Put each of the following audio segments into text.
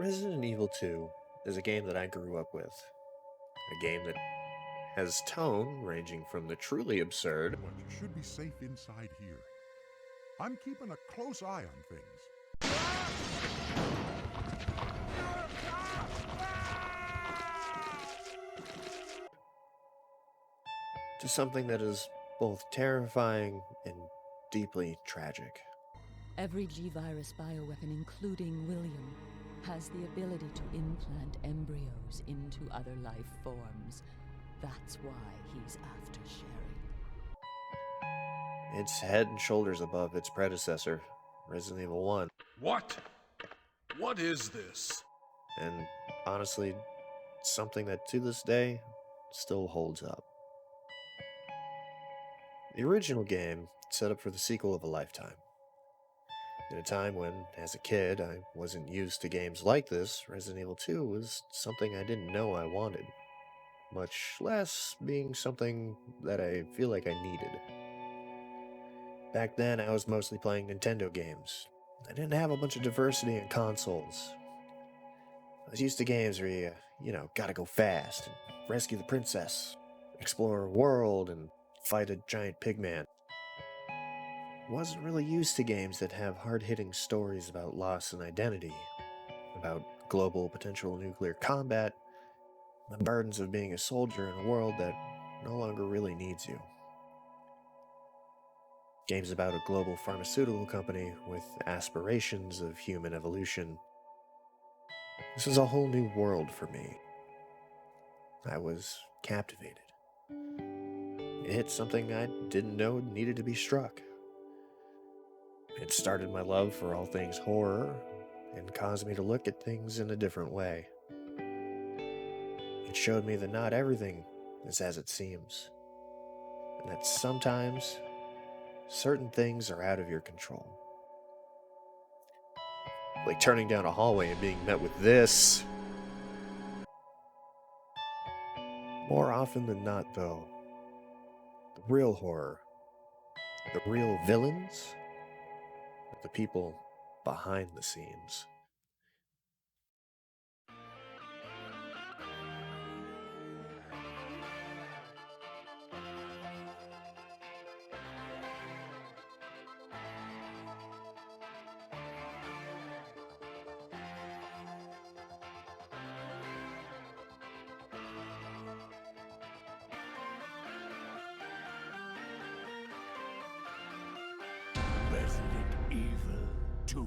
Resident Evil 2 is a game that I grew up with. A game that has tone ranging from the truly absurd But you should be safe inside here. I'm keeping a close eye on things. to something that is both terrifying and deeply tragic. Every G-Virus bioweapon, including William, has the ability to implant embryos into other life forms. That's why he's after Sherry. It's head and shoulders above its predecessor, Resident Evil 1, What? What is this? and honestly, something that to this day still holds up. The original game set up for the sequel of a lifetime. At a time when, as a kid, I wasn't used to games like this, Resident Evil 2 was something I didn't know I wanted, much less being something that I feel like I needed. Back then, I was mostly playing Nintendo games. I didn't have a bunch of diversity in consoles. I was used to games where you gotta go fast and rescue the princess, explore a world, and fight a giant pigman. Wasn't really used to games that have hard-hitting stories about loss and identity, about global potential nuclear combat, the burdens of being a soldier in a world that no longer really needs you. Games about a global pharmaceutical company with aspirations of human evolution. This was a whole new world for me. I was captivated. It hit something I didn't know needed to be struck. It started my love for all things horror and caused me to look at things in a different way. It showed me that not everything is as it seems, and that sometimes certain things are out of your control. Like turning down a hallway and being met with this. More often than not, though, the real horror, the real villains, are the people behind the scenes. Resident Evil 2.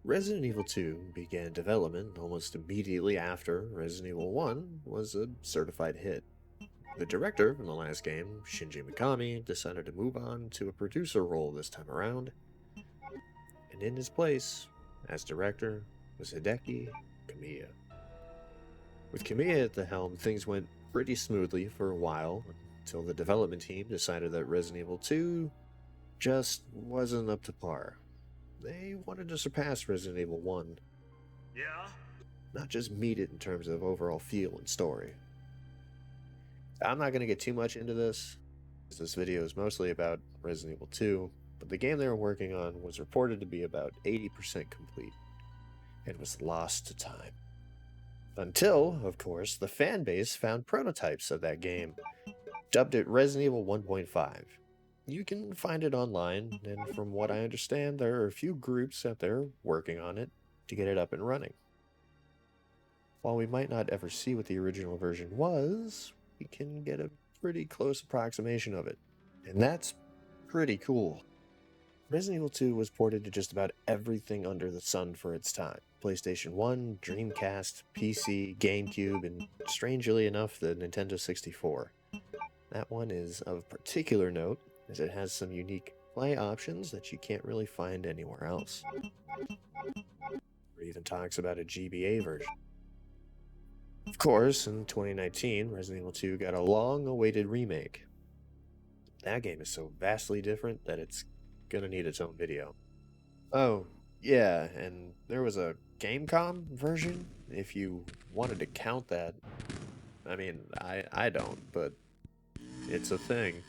Resident Evil 2 began development almost immediately after Resident Evil 1 was a certified hit. The director from the last game, Shinji Mikami, decided to move on to a producer role this time around, and in his place, as director, was Hideki Kamiya. With Kamiya at the helm, things went pretty smoothly for a while, until the development team decided that Resident Evil 2 just wasn't up to par. They wanted to surpass Resident Evil 1, Yeah? not just meet it in terms of overall feel and story. I'm not going to get too much into this, as this video is mostly about Resident Evil 2, but the game they were working on was reported to be about 80% complete, and was lost to time. Until, of course, the fan base found prototypes of that game, dubbed it Resident Evil 1.5. You can find it online, and from what I understand, there are a few groups out there working on it to get it up and running. While we might not ever see what the original version was, we can get a pretty close approximation of it, and that's pretty cool. Resident Evil 2 was ported to just about everything under the sun for its time. PlayStation 1, Dreamcast, PC, GameCube, and strangely enough, the Nintendo 64. That one is of particular note, as it has some unique play options that you can't really find anywhere else. It even talks about a GBA version. Of course, in 2019, Resident Evil 2 got a long-awaited remake. That game is so vastly different that it's gonna need its own video. Oh, yeah, and there was a Gamecom version, if you wanted to count that. I mean, I don't, but it's a thing.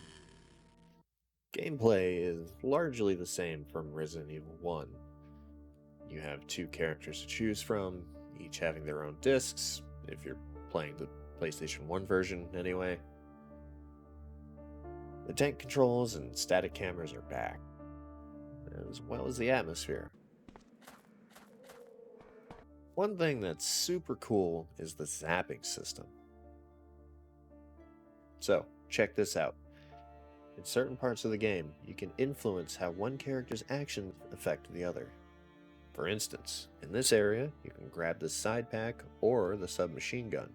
Gameplay is largely the same from Resident Evil 1. You have 2 characters to choose from, each having their own discs, if you're playing the PlayStation 1 version anyway. The tank controls and static cameras are back, as well as the atmosphere. One thing that's super cool is the zapping system. So, check this out. In certain parts of the game, you can influence how one character's actions affect the other. For instance, in this area, you can grab the side pack or the submachine gun.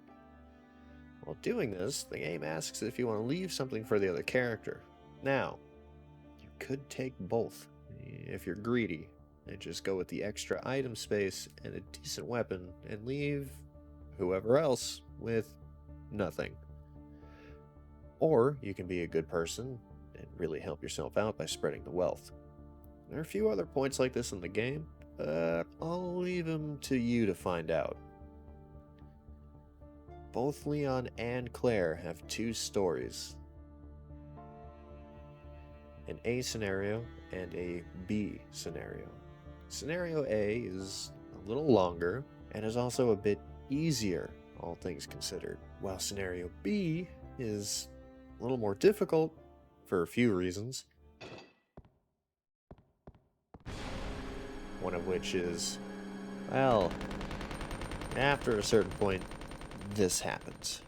While doing this, the game asks if you want to leave something for the other character. Now, you could take both if you're greedy and just go with the extra item space and a decent weapon and leave whoever else with nothing. Or you can be a good person and really help yourself out by spreading the wealth. There are a few other points like this in the game, but I'll leave them to you to find out. Both Leon and Claire have 2 stories. An A scenario and a B scenario. Scenario A is a little longer and is also a bit easier, all things considered, while Scenario B is a little more difficult for a few reasons. One of which is, well, after a certain point, this happens.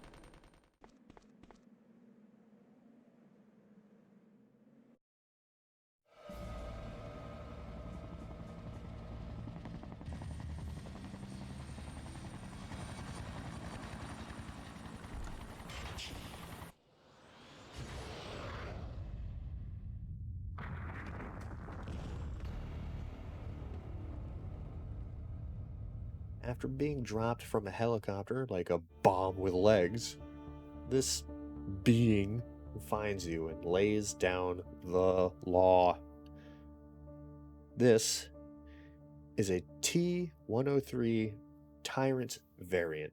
After being dropped from a helicopter like a bomb with legs, this being finds you and lays down the law. This is a T-103 Tyrant variant,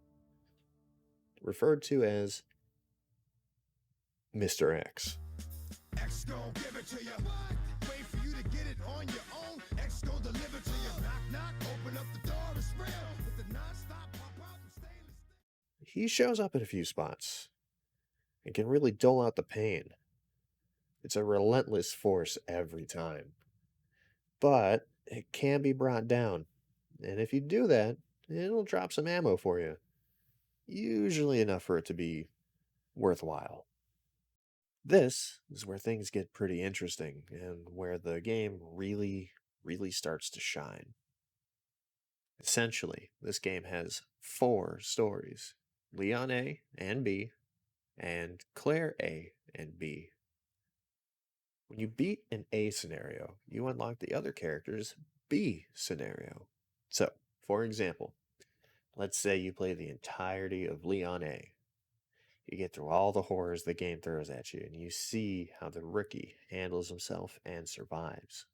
referred to as Mr. X. X gon' give it to you. Wait for you to get it on your own. X gon' deliver to you. Knock, knock, open up the door, it's real. With the non-stop pop out and stainless steel. He shows up in a few spots and can really dole out the pain. It's a relentless force every time. But it can be brought down, and if you do that, it'll drop some ammo for you. Usually enough for it to be worthwhile. This is where things get pretty interesting, and where the game really starts to shine. Essentially, this game has 4 stories: Leon A and B, and Claire A and B. When you beat an A scenario, you unlock the other character's B scenario. So, for example, let's say you play the entirety of Leon A. You get through all the horrors the game throws at you, and you see how the rookie handles himself and survives.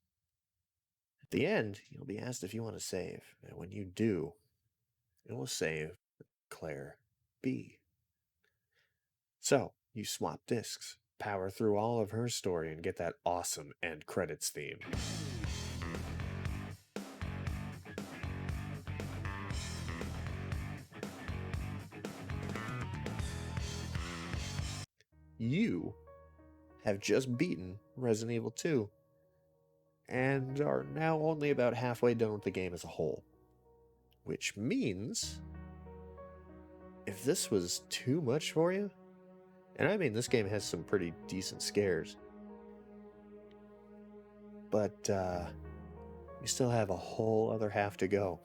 At the end, you'll be asked if you want to save, and when you do, it will save Claire B. So, you swap discs, power through all of her story, and get that awesome end credits theme. You have just beaten Resident Evil 2 and are now only about halfway done with the game as a whole. Which means, if this was too much for you, and I mean this game has some pretty decent scares, but you still have a whole other half to go.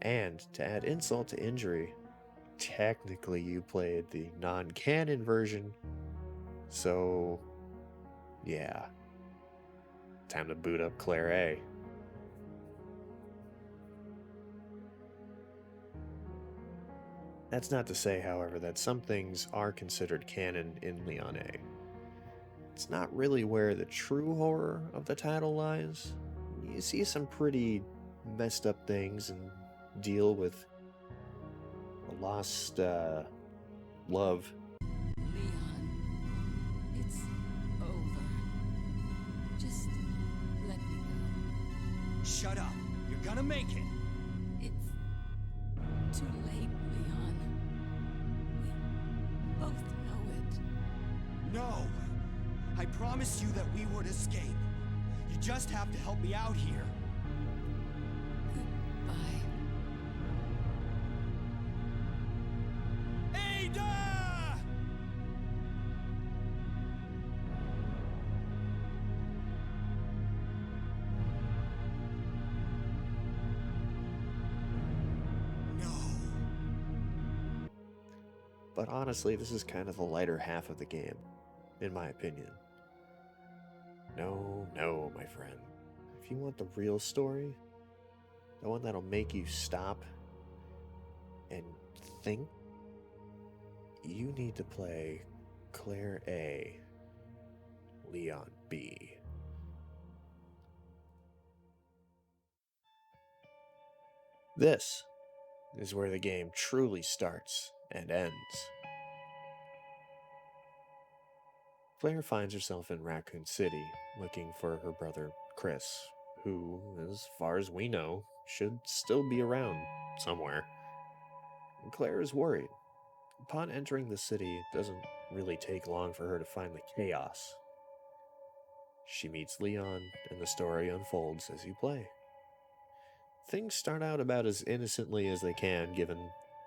And to add insult to injury, technically you played the non-canon version, so yeah, time to boot up Claire A. That's not to say, however, that some things are considered canon in Leon A. It's not really where the true horror of the title lies. You see some pretty messed up things and deal with a lost love. Leon, it's over. Just let me go. Shut up. You're gonna make it. It's too late, Leon. We both know it. No. I promised you that we would escape. You just have to help me out here. Goodbye. Ada! No. But honestly, this is kind of the lighter half of the game, in my opinion. No, my friend. If you want the real story, the one that'll make you stop and think, you need to play Claire A, Leon B. This is where the game truly starts and ends. Claire finds herself in Raccoon City looking for her brother Chris, who, as far as we know, should still be around somewhere. And Claire is worried. Upon entering the city, it doesn't really take long for her to find the chaos. She meets Leon, and the story unfolds as you play. Things start out about as innocently as they can given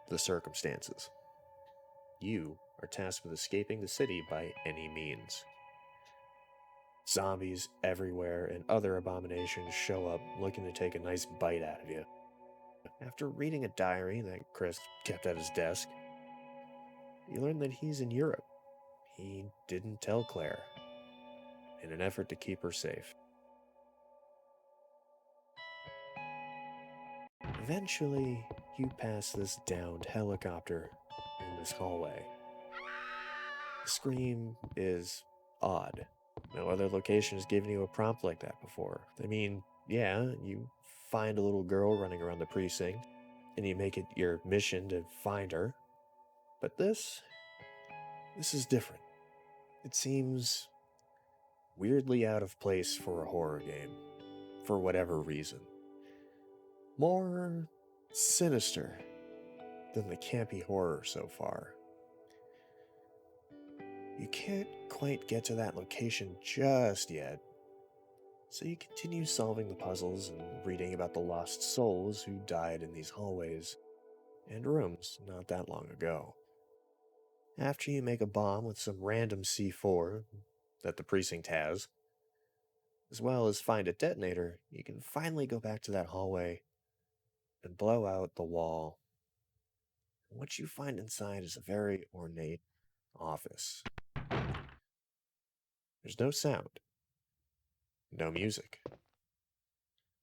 the circumstances. You are tasked with escaping the city by any means. Zombies everywhere and other abominations show up looking to take a nice bite out of you. After reading a diary that Chris kept at his desk, you learn that he's in Europe. He didn't tell Claire, in an effort to keep her safe. Eventually, you pass this downed helicopter in this hallway. The scream is odd. No other location has given you a prompt like that before. I mean, yeah, you find a little girl running around the precinct, and you make it your mission to find her. But this is different. It seems weirdly out of place for a horror game, for whatever reason. More sinister than the campy horror so far. You can't quite get to that location just yet, so you continue solving the puzzles and reading about the lost souls who died in these hallways and rooms not that long ago. After you make a bomb with some random C4 that the precinct has, as well as find a detonator, you can finally go back to that hallway and blow out the wall. And what you find inside is a very ornate office. There's no sound, no music,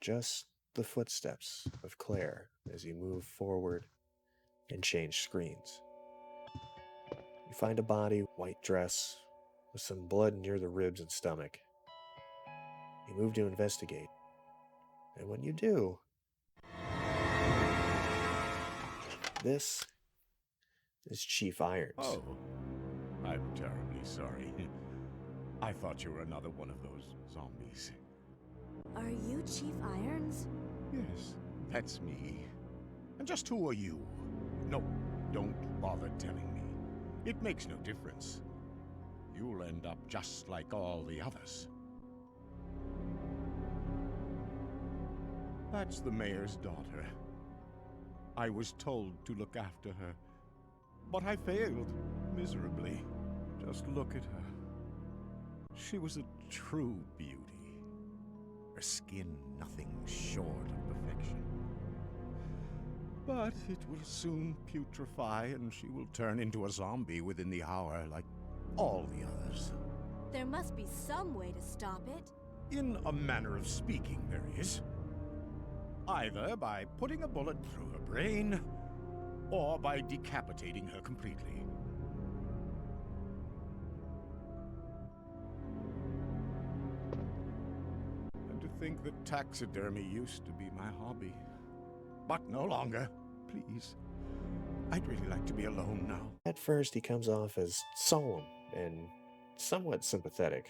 just the footsteps of Claire as you move forward and change screens. You find a body, white dress, with some blood near the ribs and stomach. You move to investigate, and when you do, this is Chief Irons. Oh, I'm terribly sorry. I thought you were another one of those zombies. Are you Chief Irons? Yes, that's me. And just who are you? No, don't bother telling me. It makes no difference. You'll end up just like all the others. That's the mayor's daughter. I was told to look after her, but I failed miserably. Just look at her. She was a true beauty. Her skin nothing short of perfection. But it will soon putrefy, and she will turn into a zombie within the hour like all the others. There must be some way to stop it. In a manner of speaking, there is. Either by putting a bullet through her brain, or by decapitating her completely. And to think that taxidermy used to be my hobby. But no longer. Please. I'd really like to be alone now. At first, he comes off as solemn and somewhat sympathetic.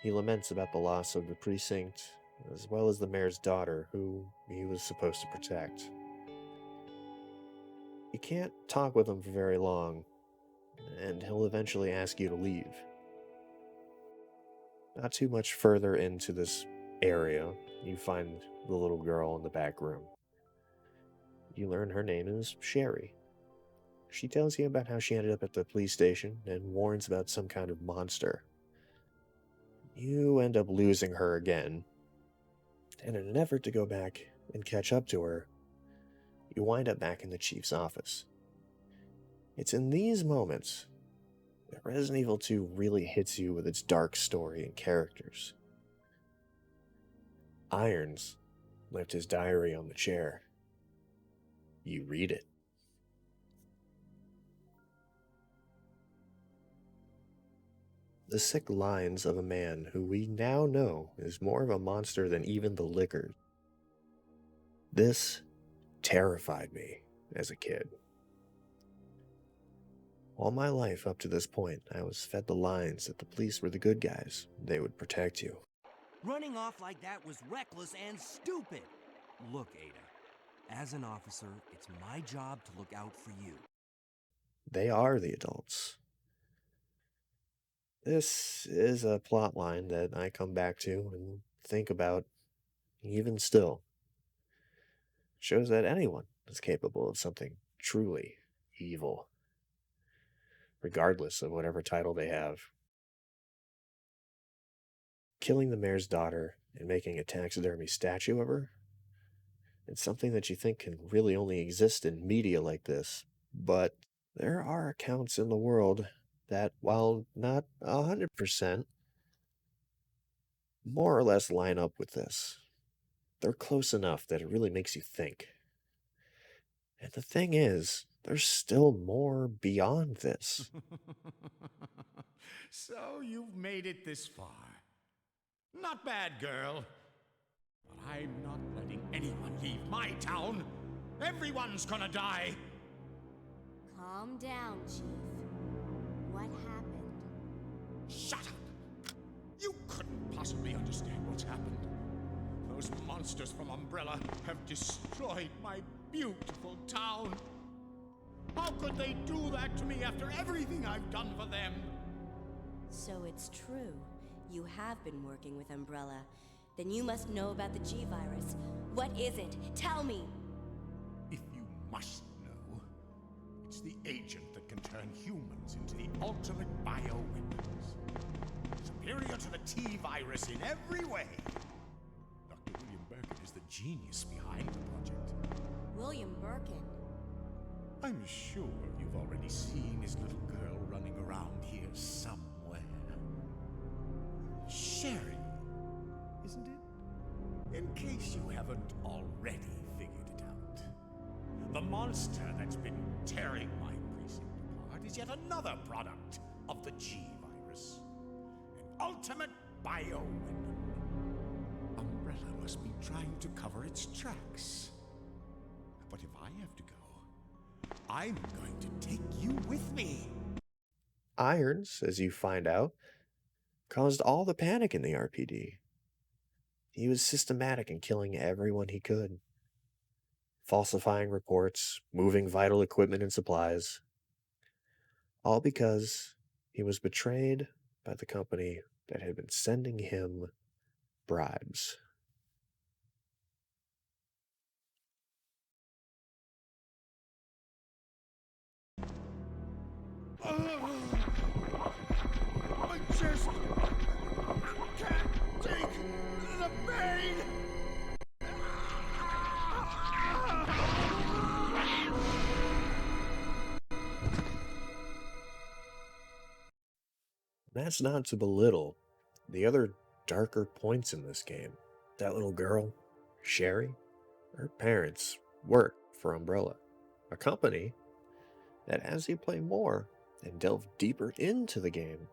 He laments about the loss of the precinct as well as the mayor's daughter, who he was supposed to protect. You can't talk with him for very long, and he'll eventually ask you to leave. Not too much further into this area, you find the little girl in the back room. You learn her name is Sherry. She tells you about how she ended up at the police station and warns about some kind of monster. You end up losing her again, and in an effort to go back and catch up to her, you wind up back in the chief's office. It's in these moments that Resident Evil 2 really hits you with its dark story and characters. Irons left his diary on the chair. You read it. The sick lines of a man who we now know is more of a monster than even the liquor. This terrified me as a kid. All my life up to this point, I was fed the lines that the police were the good guys. They would protect you. Running off like that was reckless and stupid. Look, Ada, as an officer, it's my job to look out for you. They are the adults. This is a plot line that I come back to and think about even still. It shows that anyone is capable of something truly evil, regardless of whatever title they have. Killing the mayor's daughter and making a taxidermy statue of her, it's something that you think can really only exist in media like this, but there are accounts in the world that, while not 100%, more or less line up with this. They're close enough that it really makes you think. And the thing is, there's still more beyond this. So you've made it this far. Not bad, girl. But I'm not letting anyone leave my town. Everyone's gonna die. Calm down, Chief. What happened? Shut up! You couldn't possibly understand what's happened. Those monsters from Umbrella have destroyed my beautiful town. How could they do that to me after everything I've done for them? So it's true. You have been working with Umbrella. Then you must know about the G-Virus. What is it? Tell me! If you must know, it's the agent that can turn humans into the ultimate bioweapons. Superior to the T-Virus in every way. Dr. William Birkin is the genius behind the project. William Birkin. I'm sure you've already seen his little girl running around here somewhere. Sherry, isn't it? In case you haven't already figured it out. The monster that's been tearing my precinct apart is yet another product of the G-Virus. An ultimate bioweapon. Umbrella must be trying to cover its tracks. But if I have to go, I'm going to take you with me. Irons, as you find out, caused all the panic in the RPD. He was systematic in killing everyone he could, falsifying reports, moving vital equipment and supplies, all because he was betrayed by the company that had been sending him bribes. I just can't take the pain! That's not to belittle the other darker points in this game. That little girl, Sherry, her parents work for Umbrella, a company that, as you play more and delve deeper into the game,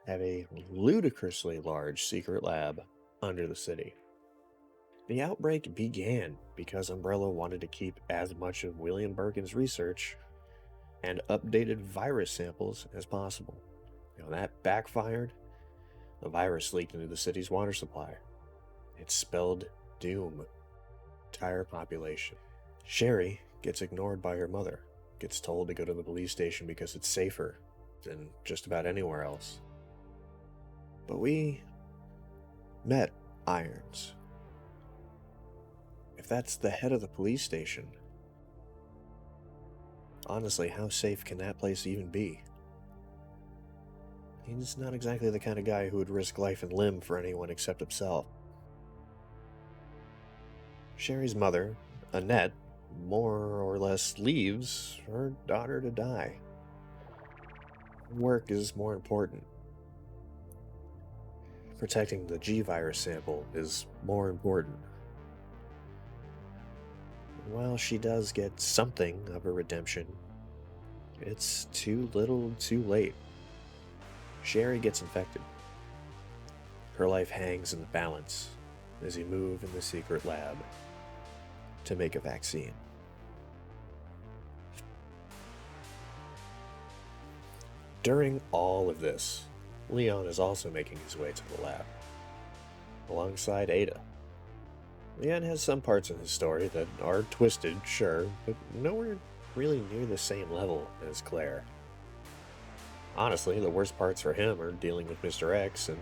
have a ludicrously large secret lab under the city. The outbreak began because Umbrella wanted to keep as much of William Birkin's research and updated virus samples as possible. That backfired. The virus leaked into the city's water supply, It spelled doom. Entire population. Sherry gets ignored by her mother, gets told to go to the police station because it's safer than just about anywhere else. But we met Irons. If that's the head of the police station, honestly, how safe can that place even be? He's not exactly the kind of guy who would risk life and limb for anyone except himself. Sherry's mother, Annette, more or less leaves her daughter to die. Work is more important. Protecting the G-virus sample is more important. While she does get something of a redemption, it's too little too late. Sherry gets infected. Her life hangs in the balance as you move in the secret lab to make a vaccine. During all of this, Leon is also making his way to the lab, alongside Ada. Leon has some parts in his story that are twisted, sure, but nowhere really near the same level as Claire. Honestly, the worst parts for him are dealing with Mr. X and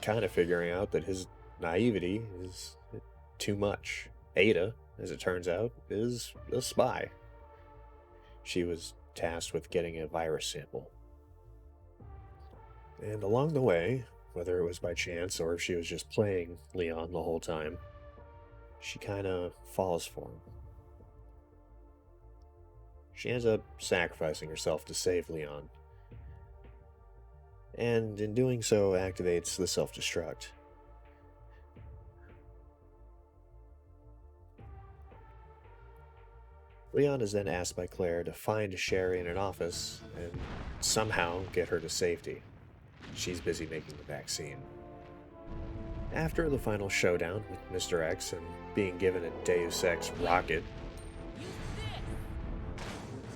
kind of figuring out that his naivety is too much. Ada, as it turns out, is a spy. She was tasked with getting a virus sample. And along the way, whether it was by chance or if she was just playing Leon the whole time, she kind of falls for him. She ends up sacrificing herself to save Leon, and in doing so activates the self-destruct. Leon is then asked by Claire to find Sherry in an office and somehow get her to safety. She's busy making the vaccine. After the final showdown with Mr. X and being given a Deus Ex rocket,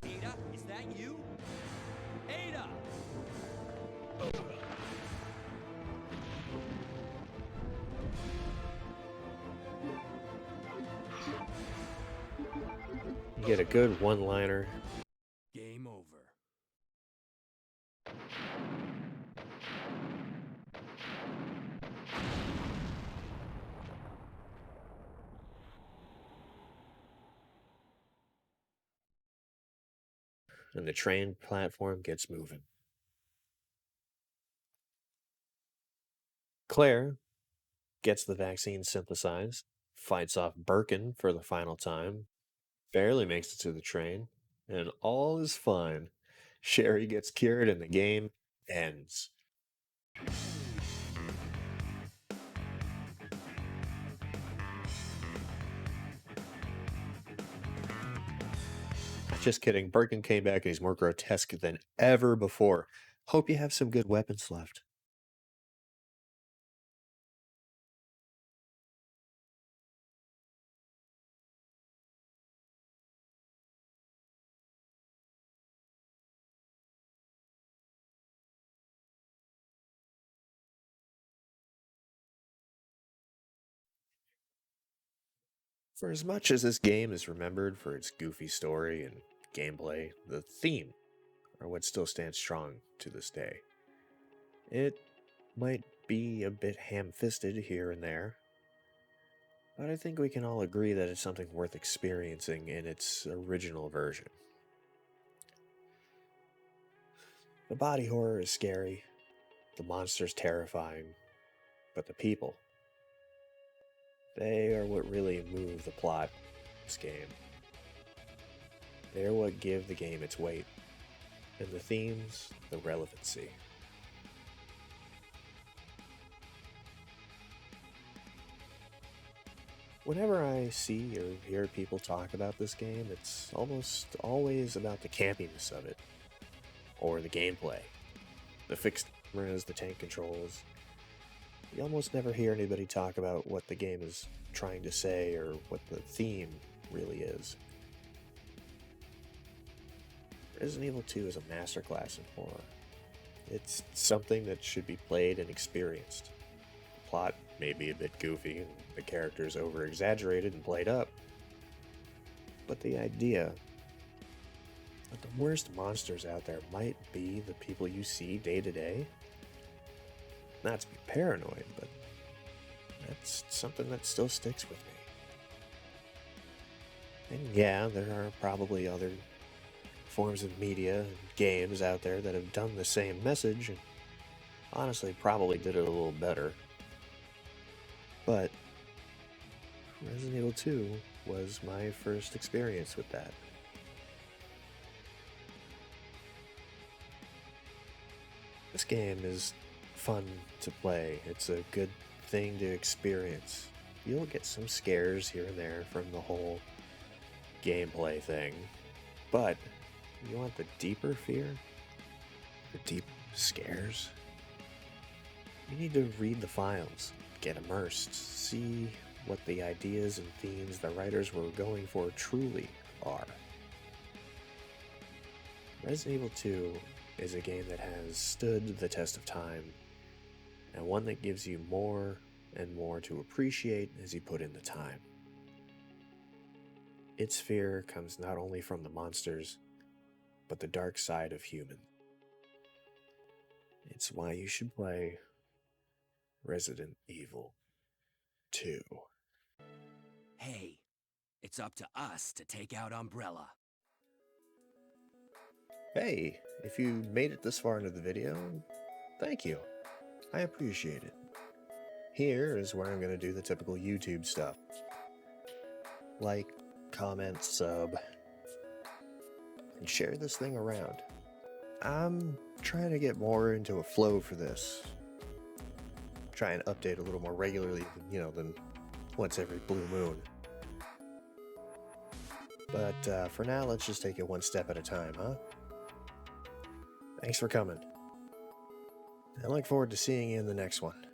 Ada, is that you? Ada! you get a good one-liner. Game over. And the train platform gets moving. Claire gets the vaccine synthesized, fights off Birkin for the final time, barely makes it to the train, and all is fine. Sherry gets cured and the game ends. Just kidding, Birkin came back and he's more grotesque than ever before. Hope you have some good weapons left. For as much as this game is remembered for its goofy story and gameplay, the theme are what still stands strong to this day. It might be a bit ham-fisted here and there, but I think we can all agree that it's something worth experiencing in its original version. The body horror is scary, the monsters terrifying, but the people, they are what really move the plot of this game. They're what give the game its weight, and the themes, the relevancy. Whenever I see or hear people talk about this game, it's almost always about the campiness of it, or the gameplay, the fixed cameras, the tank controls. You almost never hear anybody talk about what the game is trying to say or what the theme really is. Resident Evil 2 is a masterclass in horror. It's something that should be played and experienced. The plot maybe a bit goofy and the characters over exaggerated and played up. But the idea that the worst monsters out there might be the people you see day to day, not to be paranoid, but that's something that still sticks with me. And yeah, there are probably other forms of media and games out there that have done the same message and honestly probably did it a little better. But Resident Evil 2 was my first experience with that. This game is fun to play. It's a good thing to experience. You'll get some scares here and there from the whole gameplay thing, but you want the deeper fear, the deep scares, you need to read the files, get immersed, see what the ideas and themes the writers were going for truly are. Resident Evil 2 is a game that has stood the test of time, and one that gives you more and more to appreciate as you put in the time. Its fear comes not only from the monsters, but the dark side of human. It's why you should play Resident Evil 2. Hey, it's up to us to take out Umbrella. Hey, if you made it this far into the video, thank you. I appreciate it. Here is where I'm going to do the typical YouTube stuff. Like, comment, sub, and share this thing around. I'm trying to get more into a flow for this. Try and update a little more regularly, than once every blue moon. But for now, let's just take it one step at a time, huh? Thanks for coming. I look forward to seeing you in the next one.